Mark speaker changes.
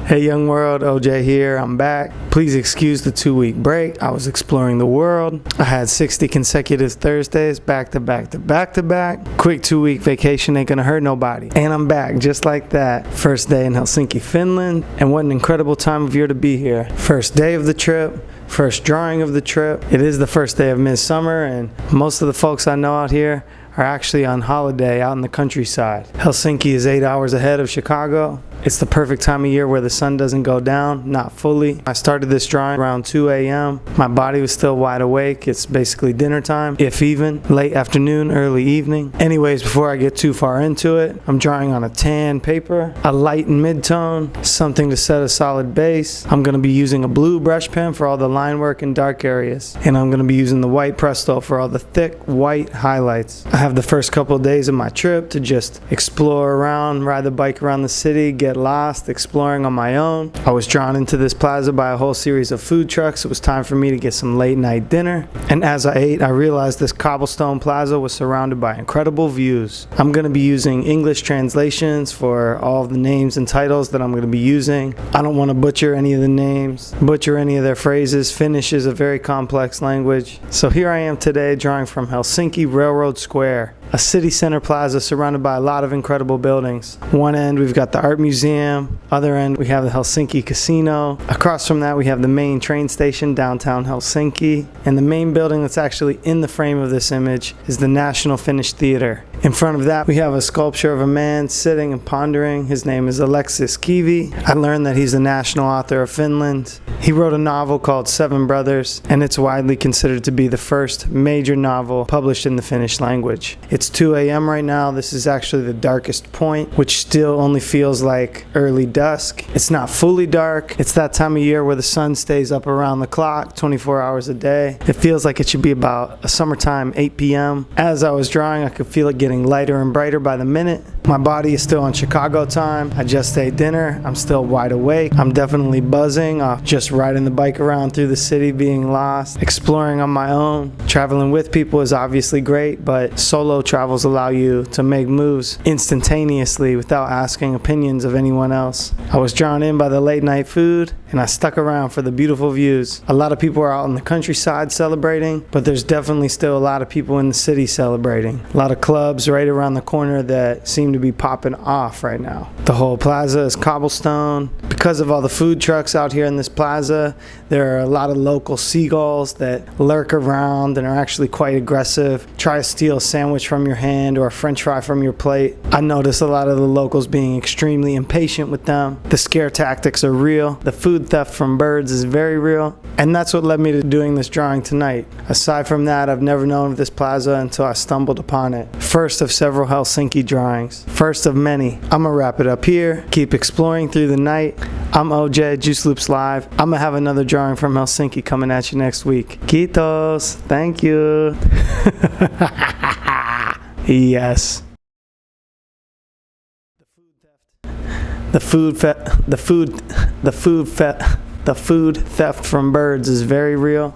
Speaker 1: Hey young world, OJ here, I'm back. Please excuse the 2-week break. I was exploring the world. I had 60 consecutive Thursdays back to back to back to back. Quick 2-week vacation ain't gonna hurt nobody. And I'm back just like that. First day in Helsinki, Finland. And what an incredible time of year to be here. First day of the trip. First drawing of the trip. It is the first day of midsummer, and most of the folks I know out here are actually on holiday out in the countryside. Helsinki is 8 hours ahead of Chicago. It's the perfect time of year where the sun doesn't go down, not fully. I started this drawing around 2 a.m. My body was still wide awake. It's basically dinner time, if even, late afternoon, early evening. Anyways, before I get too far into it, I'm drawing on a tan paper, a light and mid-tone, something to set a solid base. I'm gonna be using a blue brush pen for all the line work and dark areas. And I'm gonna be using the white Presto for all the thick white highlights. I have the first couple of days of my trip to just explore around, ride the bike around the city, get lost, exploring on my own. I was drawn into this plaza by a whole series of food trucks. It was time for me to get some late night dinner. And as I ate, I realized this cobblestone plaza was surrounded by incredible views. I'm going to be using English translations for all of the names and titles that I'm going to be using. I don't want to butcher any of the names, butcher any of their phrases. Finnish is a very complex language. So here I am today drawing from Helsinki Railroad Square, a city center plaza surrounded by a lot of incredible buildings. One end we've got the art museum, other end we have the Helsinki Casino. Across from that we have the main train station downtown Helsinki, and the main building that's actually in the frame of this image is the National Finnish Theater. In front of that we have a sculpture of a man sitting and pondering. His name is Alexis Kivi. I learned that he's the national author of Finland. He wrote a novel called Seven Brothers, and it's widely considered to be the first major novel published in the Finnish language. It's 2 a.m. right now. This is actually the darkest point, which still only feels like early dusk. It's not fully dark. It's that time of year where the sun stays up around the clock 24 hours a day. It feels like it should be about a summertime 8 p.m. As I was drawing, I could feel it getting lighter and brighter by the minute. My body is still on Chicago time. I just ate dinner. I'm still wide awake. I'm definitely buzzing off just riding the bike around through the city, being lost, exploring on my own. Traveling with people is obviously great, but solo travels allow you to make moves instantaneously without asking opinions of anyone else. I was drawn in by the late night food, and I stuck around for the beautiful views. A lot of people are out in the countryside celebrating, but there's definitely still a lot of people in the city celebrating. A lot of clubs right around the corner that seem to be popping off right now. The whole plaza is cobblestone. Because of all the food trucks out here in this plaza, there are a lot of local seagulls that lurk around and are actually quite aggressive. Try to steal a sandwich from your hand or a french fry from your plate. I notice a lot of the locals being extremely impatient with them. The scare tactics are real. The food theft from birds is very real. And that's what led me to doing this drawing tonight. Aside from that, I've never known of this plaza until I stumbled upon it. First of several Helsinki drawings. First of many. I'm gonna wrap it up here. Keep exploring through the night. I'm OJ, JUICELOOPSLIVE. I'm gonna have another drawing from Helsinki coming at you next week. Kiitos. Thank you. Yes. The food theft from birds is very real.